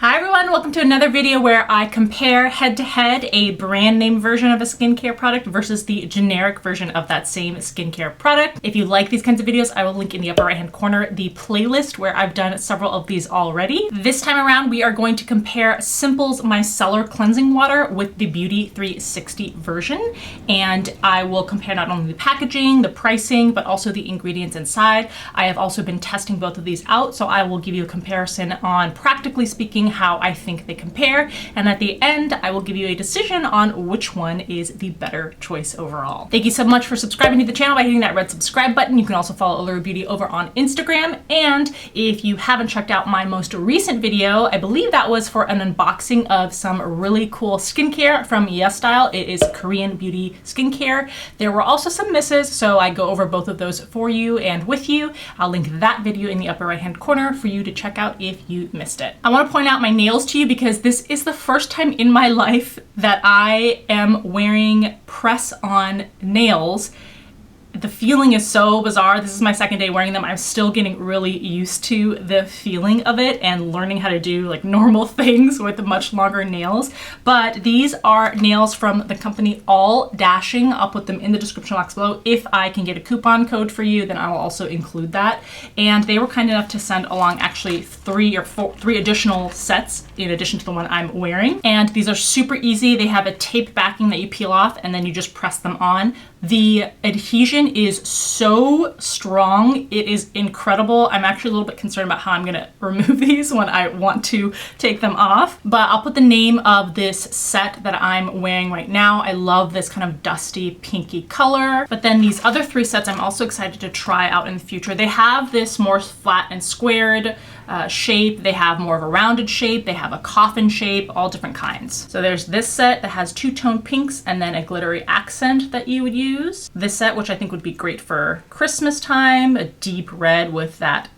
Hi everyone, welcome to another video where I compare head-to-head a brand name version of a skincare product versus the generic version of that same skincare product. If you like these kinds of videos, I will link in the upper right hand corner the playlist where I've done several of these already. This time around, we are going to compare Simple's Micellar Cleansing Water with the Beauty 360 version. And I will compare not only the packaging, the pricing, but also the ingredients inside. I have also been testing both of these out, so I will give you a comparison on, practically speaking, how I think they compare, and at the end I will give you a decision on which one is the better choice overall. Thank you so much for subscribing to the channel by hitting that red subscribe button. You can also follow Allura Beauty over on Instagram, and if you haven't checked out my most recent video, I believe that was for an unboxing of some really cool skincare from YesStyle. It is Korean beauty skincare. There were also some misses, so I go over both of those for you and with you. I'll link that video in the upper right hand corner for you to check out if you missed it. I want to point out my nails to you because this is the first time in my life that I am wearing press-on nails. The feeling is so bizarre. This is my second day wearing them. I'm still getting really used to the feeling of it and learning how to do like normal things with much longer nails. But these are nails from the company All Dashing. I'll put them in the description box below. If I can get a coupon code for you, then I will also include that. And they were kind enough to send along actually three additional sets in addition to the one I'm wearing. And these are super easy. They have a tape backing that you peel off and then you just press them on. The adhesion is so strong. It is incredible. I'm actually a little bit concerned about how I'm gonna remove these when I want to take them off, but I'll put the name of this set that I'm wearing right now. I love this kind of dusty pinky color, but then these other three sets I'm also excited to try out in the future. They have this more flat and squared shape. They have more of a rounded shape. They have a coffin shape, all different kinds. So there's this set that has two-tone pinks and then a glittery accent that you would use. This set, which I think would be great for Christmas time, a deep red with that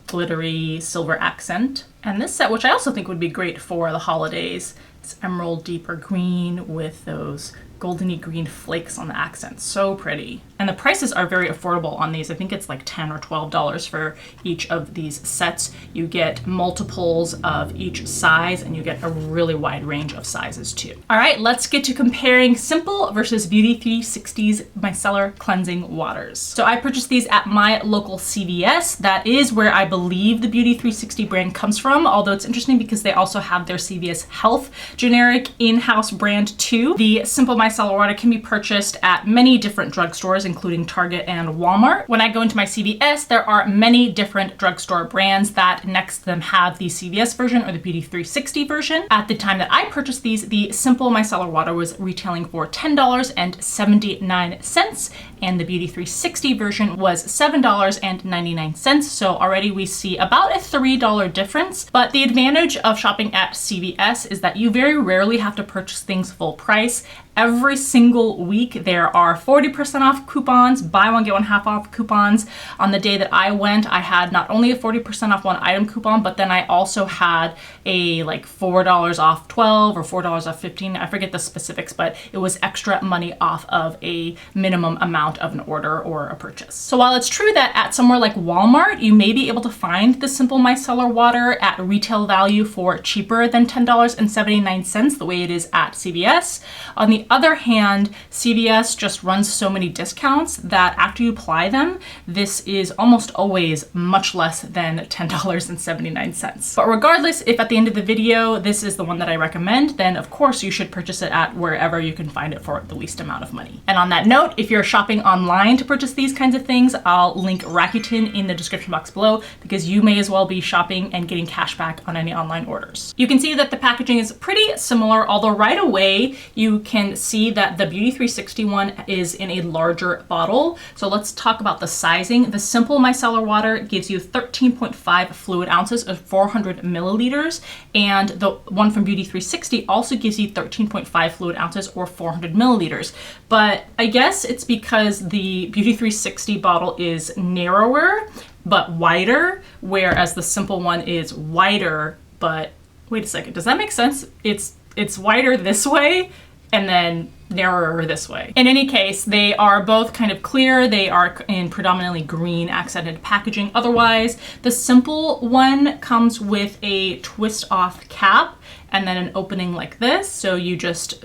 glittery silver accent. And this set, which I also think would be great for the holidays, it's emerald deeper green with those goldeny green flakes on the accent. So pretty. And the prices are very affordable on these. I think it's like $10 or $12 for each of these sets. You get multiples of each size and you get a really wide range of sizes too. All right, let's get to comparing Simple versus Beauty 360's Micellar Cleansing Waters. So I purchased these at my local CVS. That is where I believe the Beauty 360 brand comes from, although it's interesting because they also have their CVS Health generic in-house brand too. The Simple Micellar Water can be purchased at many different drugstores, including Target and Walmart. When I go into my CVS, there are many different drugstore brands that next to them have the CVS version or the Beauty 360 version. At the time that I purchased these, the Simple Micellar Water was retailing for $10.79, and the Beauty 360 version was $7.99. So already we see about a $3 difference. But the advantage of shopping at CVS is that you very rarely have to purchase things full price. Every single week there are 40% off coupons, buy one, get one half off coupons. On the day that I went, I had not only a 40% off one item coupon, but then I also had a like $4 off 12 or $4 off 15. I forget the specifics, but it was extra money off of a minimum amount of an order or a purchase. So while it's true that at somewhere like Walmart, you may be able to find the Simple Micellar Water at retail value for cheaper than $10.79, the way it is at CVS. On the other hand, CVS just runs so many discounts that after you apply them, this is almost always much less than $10.79. But regardless, if at the end of the video, this is the one that I recommend, then of course you should purchase it at wherever you can find it for the least amount of money. And on that note, if you're shopping online to purchase these kinds of things, I'll link Rakuten in the description box below because you may as well be shopping and getting cash back on any online orders. You can see that the packaging is pretty similar, although right away you can see that the Beauty 360 one is in a larger bottle. So let's talk about the sizing. The Simple Micellar Water gives you 13.5 fluid ounces of 400 milliliters, and the one from Beauty 360 also gives you 13.5 fluid ounces or 400 milliliters. But I guess it's because the Beauty 360 bottle is narrower but wider, whereas the Simple one is wider, but wait a second, does that make sense? It's wider this way and then narrower this way. In any case, they are both kind of clear. They are in predominantly green accented packaging. Otherwise, the simple one comes with a twist off cap and then an opening like this. So you just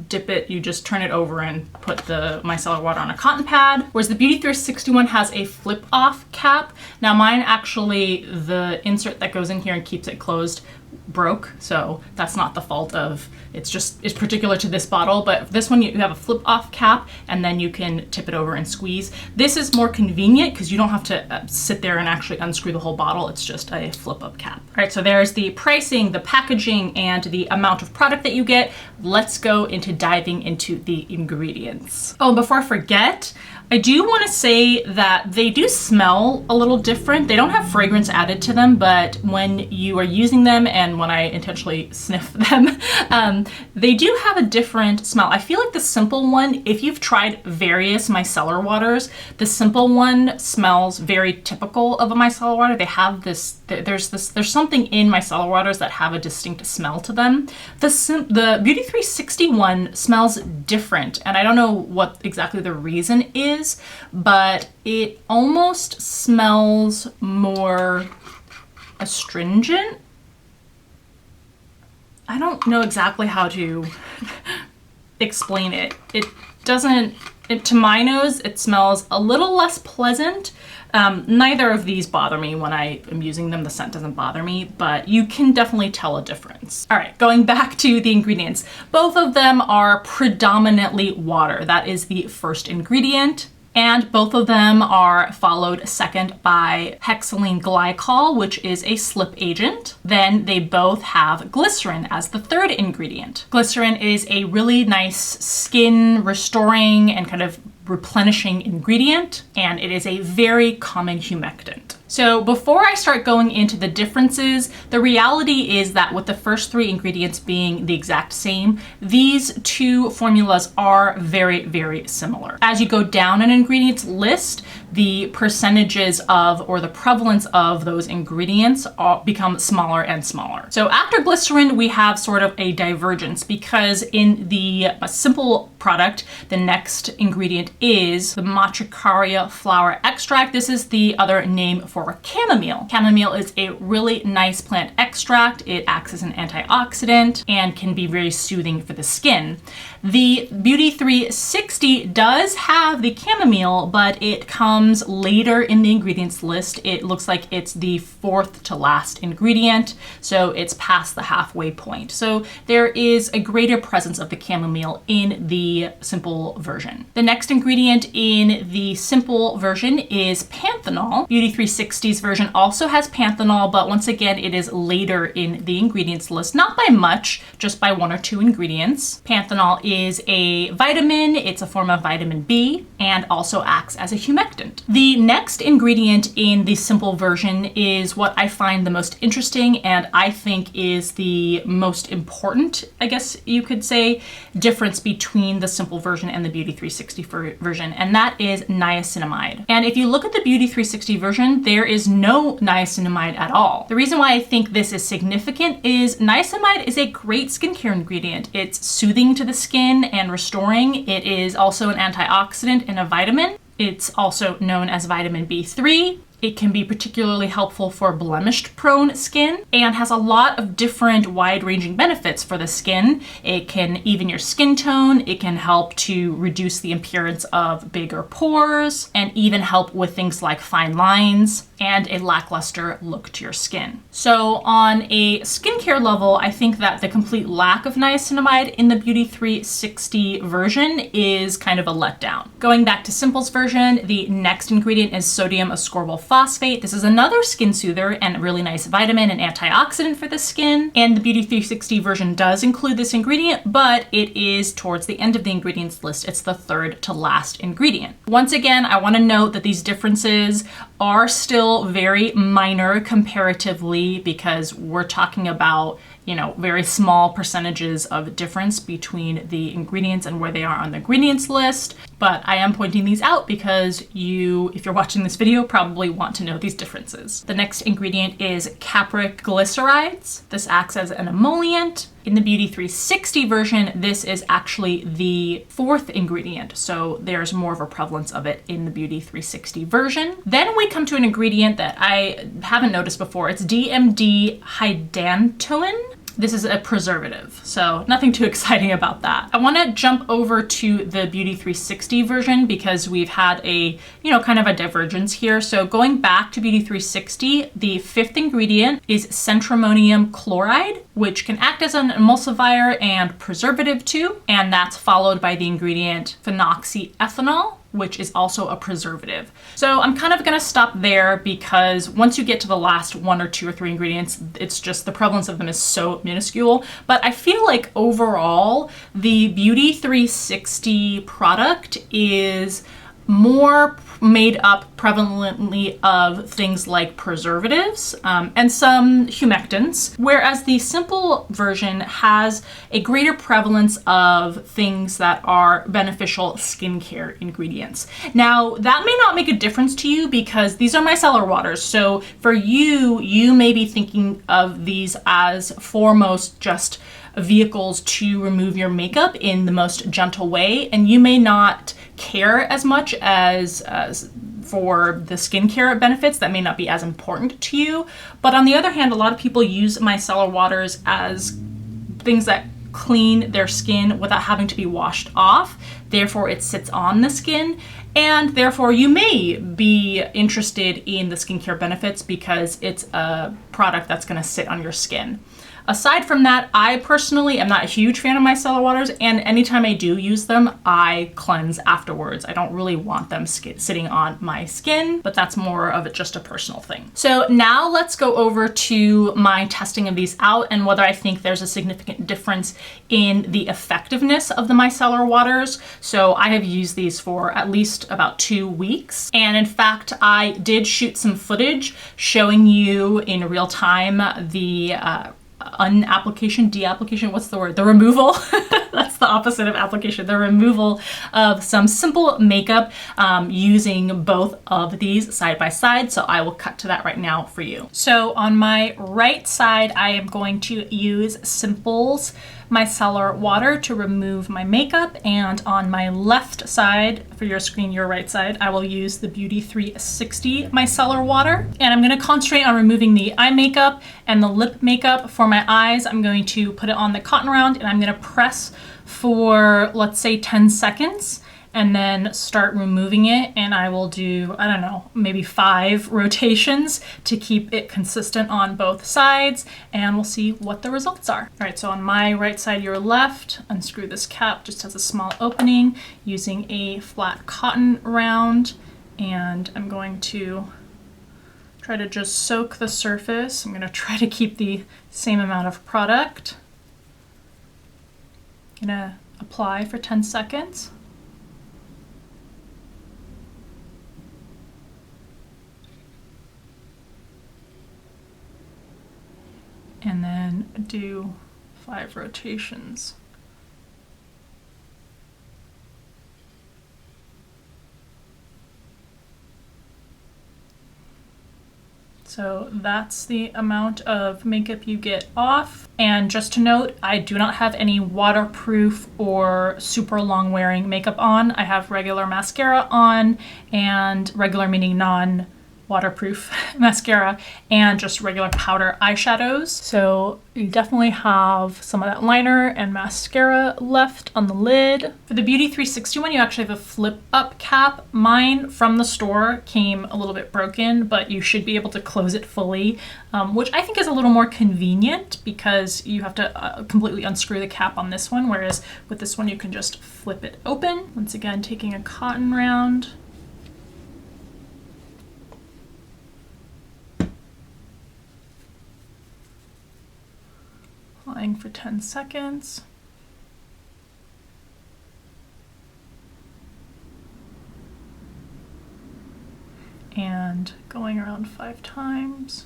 dip it, you just turn it over and put the micellar water on a cotton pad. Whereas the Beauty 360 one has a flip off cap. Now mine actually, the insert that goes in here and keeps it closed broke, so that's not the fault of, it's particular to this bottle. But this one you have a flip off cap and then you can tip it over and squeeze. This is more convenient because you don't have to sit there and actually unscrew the whole bottle. It's just a flip up cap. All right, so there's the pricing, the packaging, and the amount of product that you get. Let's go into diving into the ingredients. Oh, before I forget, I do want to say that they do smell a little different. They don't have fragrance added to them, but when you are using them and when I intentionally sniff them, they do have a different smell. I feel like the simple one, if you've tried various micellar waters, the simple one smells very typical of a micellar water. They have this, there's something in micellar waters that have a distinct smell to them. The Beauty 360 one smells different, and I don't know what exactly the reason is, but it almost smells more astringent. I don't know exactly how to explain it. It doesn't, to my nose, it smells a little less pleasant. Neither of these bother me when I am using them. The scent doesn't bother me, but you can definitely tell a difference. All right, going back to the ingredients. Both of them are predominantly water. That is the first ingredient. And both of them are followed second by hexylene glycol, which is a slip agent. Then they both have glycerin as the third ingredient. Glycerin is a really nice skin restoring and kind of replenishing ingredient, and it is a very common humectant. So before I start going into the differences, the reality is that with the first three ingredients being the exact same, these two formulas are very, very similar. As you go down an ingredients list, the percentages of, or the prevalence of those ingredients become smaller and smaller. So after glycerin, we have sort of a divergence because in the simple product, the next ingredient is the Matricaria flower extract. This is the other name for chamomile. Chamomile is a really nice plant extract. It acts as an antioxidant and can be very soothing for the skin. The Beauty 360 does have the chamomile, but it comes later in the ingredients list. It looks like it's the fourth to last ingredient, so it's past the halfway point. So there is a greater presence of the chamomile in the simple version. The next ingredient in the simple version is panthenol. Beauty 360's version also has panthenol, but once again, it is later in the ingredients list, not by much, just by 1 or 2 ingredients. Panthenol is a vitamin, it's a form of vitamin B, and also acts as a humectant. The next ingredient in the simple version is what I find the most interesting and I think is the most important, I guess you could say, difference between the simple version and the Beauty 360 version, and that is niacinamide. And if you look at the Beauty 360 version, there is no niacinamide at all. The reason why I think this is significant is niacinamide is a great skincare ingredient. It's soothing to the skin and restoring. It is also an antioxidant and a vitamin. It's also known as vitamin B3. It can be particularly helpful for blemish-prone skin and has a lot of different wide-ranging benefits for the skin. It can even your skin tone, it can help to reduce the appearance of bigger pores, and even help with things like fine lines and a lackluster look to your skin. So on a skincare level, I think that the complete lack of niacinamide in the Beauty 360 version is kind of a letdown. Going back to Simple's version, the next ingredient is sodium ascorbyl phosphate. This is another skin soother and a really nice vitamin and antioxidant for the skin. And the Beauty 360 version does include this ingredient, but it is towards the end of the ingredients list. It's the third to last ingredient. Once again, I want to note that these differences are still very minor comparatively because we're talking about, you know, very small percentages of difference between the ingredients and where they are on the ingredients list. but I am pointing these out because you, if you're watching this video, probably want to know these differences. The next ingredient is capric glycerides. This acts as an emollient. In the Beauty 360 version, this is actually the fourth ingredient, so there's more of a prevalence of it in the Beauty 360 version. Then we come to an ingredient that I haven't noticed before. It's DMD hydantoin. This is a preservative, so nothing too exciting about that. I want to jump over to the Beauty 360 version because we've had a, kind of a divergence here. So going back to Beauty 360, the fifth ingredient is centramonium chloride, which can act as an emulsifier and preservative too. And that's followed by the ingredient phenoxyethanol, which is also a preservative. So I'm kind of gonna stop there because once you get to the last 1 or 2 or 3 ingredients, it's just the prevalence of them is so minuscule. But I feel like overall, the Beauty 360 product is more made up prevalently of things like preservatives and some humectants, whereas the simple version has a greater prevalence of things that are beneficial skincare ingredients. Now, that may not make a difference to you because these are micellar waters. So for you, you may be thinking of these as foremost just vehicles to remove your makeup in the most gentle way, and you may not care as much as for the skincare benefits. That may not be as important to you. But on the other hand, a lot of people use micellar waters as things that clean their skin without having to be washed off. Therefore, it sits on the skin, and therefore you may be interested in the skincare benefits because it's a product that's going to sit on your skin. Aside from that, I personally am not a huge fan of micellar waters, and anytime I do use them, I cleanse afterwards. I don't really want them sitting on my skin, but that's more of just a personal thing. So now let's go over to my testing of these out and whether I think there's a significant difference in the effectiveness of the micellar waters. So I have used these for at least about 2 weeks. And in fact, I did shoot some footage showing you in real time the de-application, what's the word? The removal. That's the opposite of application. The removal of some simple makeup using both of these side by side. So I will cut to that right now for you. So on my right side, I am going to use Simple's micellar water to remove my makeup, and on my left side, for your screen, your right side, I will use the Beauty 360 micellar water, and I'm going to concentrate on removing the eye makeup and the lip makeup. For my eyes, I'm going to put it on the cotton round and I'm going to press for, let's say, 10 seconds and then start removing it, and I will do, I don't know, maybe 5 rotations to keep it consistent on both sides, and we'll see what the results are. All right, so on my right side, your left, unscrew this cap, just has a small opening, using a flat cotton round, and I'm going to try to just soak the surface. I'm going to try to keep the same amount of product. I'm going to apply for 10 seconds. And then do 5 rotations. So that's the amount of makeup you get off. And just to note, I do not have any waterproof or super long wearing makeup on. I have regular mascara on, and regular meaning non-waterproof mascara, and just regular powder eyeshadows. So you definitely have some of that liner and mascara left on the lid. For the Beauty 360 one, you actually have a flip up cap. Mine from the store came a little bit broken, but you should be able to close it fully, which I think is a little more convenient because you have to completely unscrew the cap on this one, whereas with this one you can just flip it open. Once again, taking a cotton round. Applying for 10 seconds. And going around 5 times.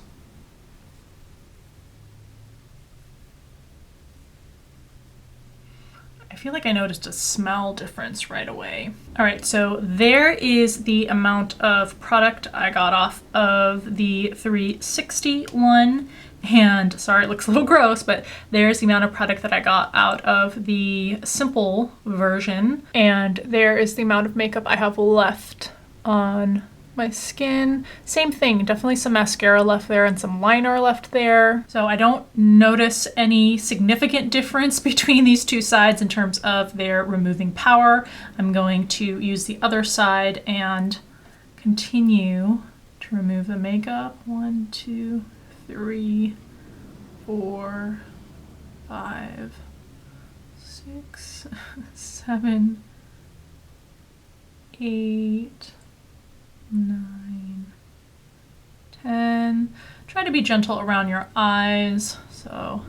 I feel like I noticed a smell difference right away. All right, so there is the amount of product I got off of the 360 one. And sorry, it looks a little gross, but there's the amount of product that I got out of the simple version. And there is the amount of makeup I have left on my skin. Same thing, definitely some mascara left there and some liner left there. So I don't notice any significant difference between these two sides in terms of their removing power. I'm going to use the other side and continue to remove the makeup. 1, 2, 3, 4, 5, 6, 7, 8, 9, 10. Try to be gentle around your eyes. So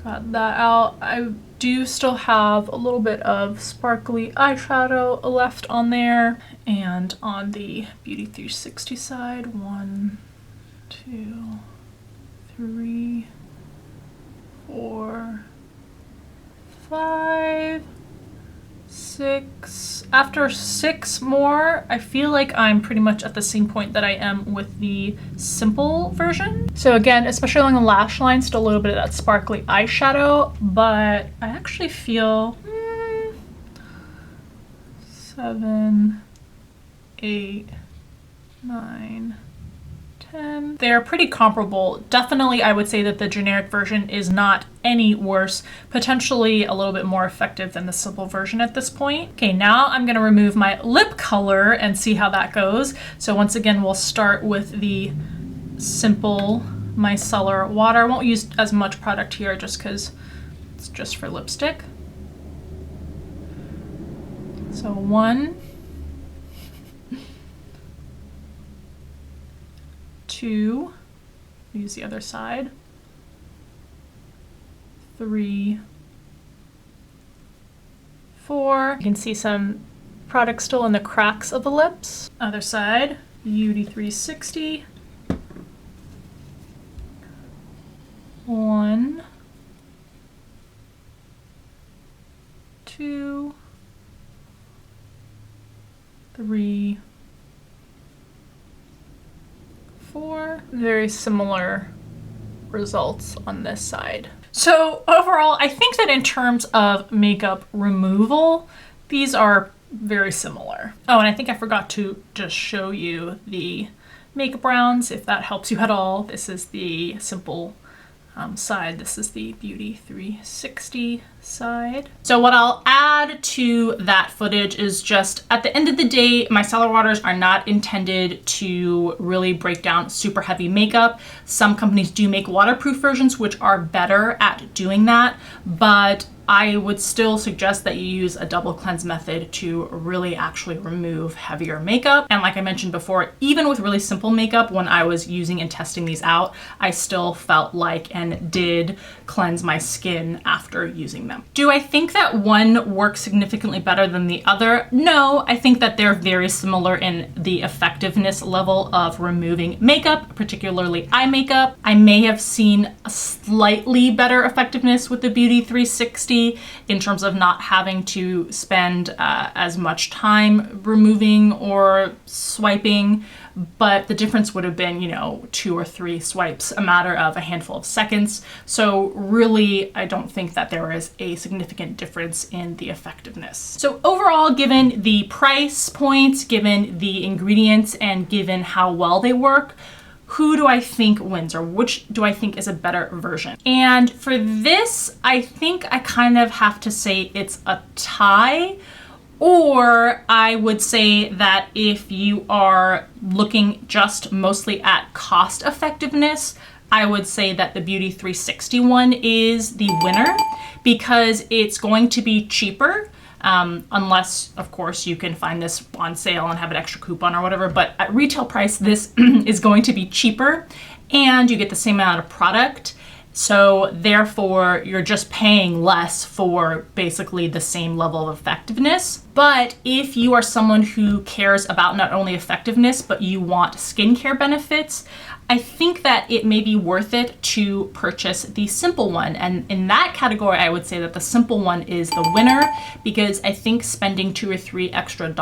got that out. I do still have a little bit of sparkly eyeshadow left on there. And on the Beauty 360 side, 1, 2, 3, 4, 5, 6. After 6 more, I feel like I'm pretty much at the same point that I am with the simple version. So again, especially along the lash line, still a little bit of that sparkly eyeshadow, but I actually feel 7, 8, 9, 10. They're pretty comparable. Definitely, I would say that the generic version is not any worse, potentially a little bit more effective than the simple version at this point. Okay, now I'm gonna remove my lip color and see how that goes. So once again, we'll start with the simple micellar water. I won't use as much product here just because it's just for lipstick. So 1, 2, use the other side, 3, 4. You can see some product still in the cracks of the lips. Other side, Beauty 360. 1, 2, 3, 4. Very similar results on this side. So overall, I think that in terms of makeup removal, these are very similar. Oh, and I think I forgot to just show you the makeup browns, if that helps you at all. This is the simple side. This is the Beauty 360 side. So what I'll add to that footage is just, at the end of the day, micellar waters are not intended to really break down super heavy makeup. Some companies do make waterproof versions, which are better at doing that, but I would still suggest that you use a double cleanse method to really actually remove heavier makeup. And like I mentioned before, even with really simple makeup, when I was using and testing these out, I still felt like and did cleanse my skin after using them. Do I think that one works significantly better than the other? No, I think that they're very similar in the effectiveness level of removing makeup, particularly eye makeup. I may have seen a slightly better effectiveness with the Beauty 360 in terms of not having to spend as much time removing or swiping, but the difference would have been, 2 or 3 swipes, a matter of a handful of seconds. So really, I don't think that there is a significant difference in the effectiveness. So overall, given the price points, given the ingredients, and given how well they work, who do I think wins, or which do I think is a better version? And for this, I think I kind of have to say it's a tie, or I would say that if you are looking just mostly at cost effectiveness, I would say that the Beauty 360 one is the winner because it's going to be cheaper. Unless, of course, you can find this on sale and have an extra coupon or whatever, but at retail price, this is going to be cheaper and you get the same amount of product. So therefore, you're just paying less for basically the same level of effectiveness. But if you are someone who cares about not only effectiveness, but you want skincare benefits, I think that it may be worth it to purchase the simple one. And in that category, I would say that the simple one is the winner, because I think spending $2 or $3 extra,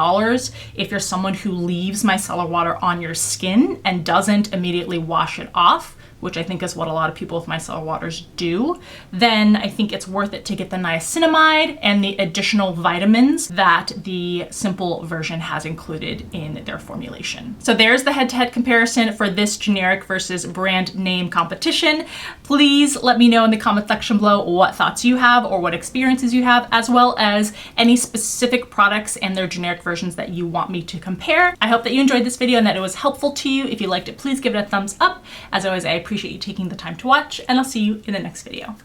if you're someone who leaves micellar water on your skin and doesn't immediately wash it off, which I think is what a lot of people with micellar waters do, then I think it's worth it to get the niacinamide and the additional vitamins that the simple version has included in their formulation. So there's the head-to-head comparison for this generic versus brand name competition. Please let me know in the comment section below what thoughts you have or what experiences you have, as well as any specific products and their generic versions that you want me to compare. I hope that you enjoyed this video and that it was helpful to you. If you liked it, please give it a thumbs up. As always, I appreciate you taking the time to watch, and I'll see you in the next video.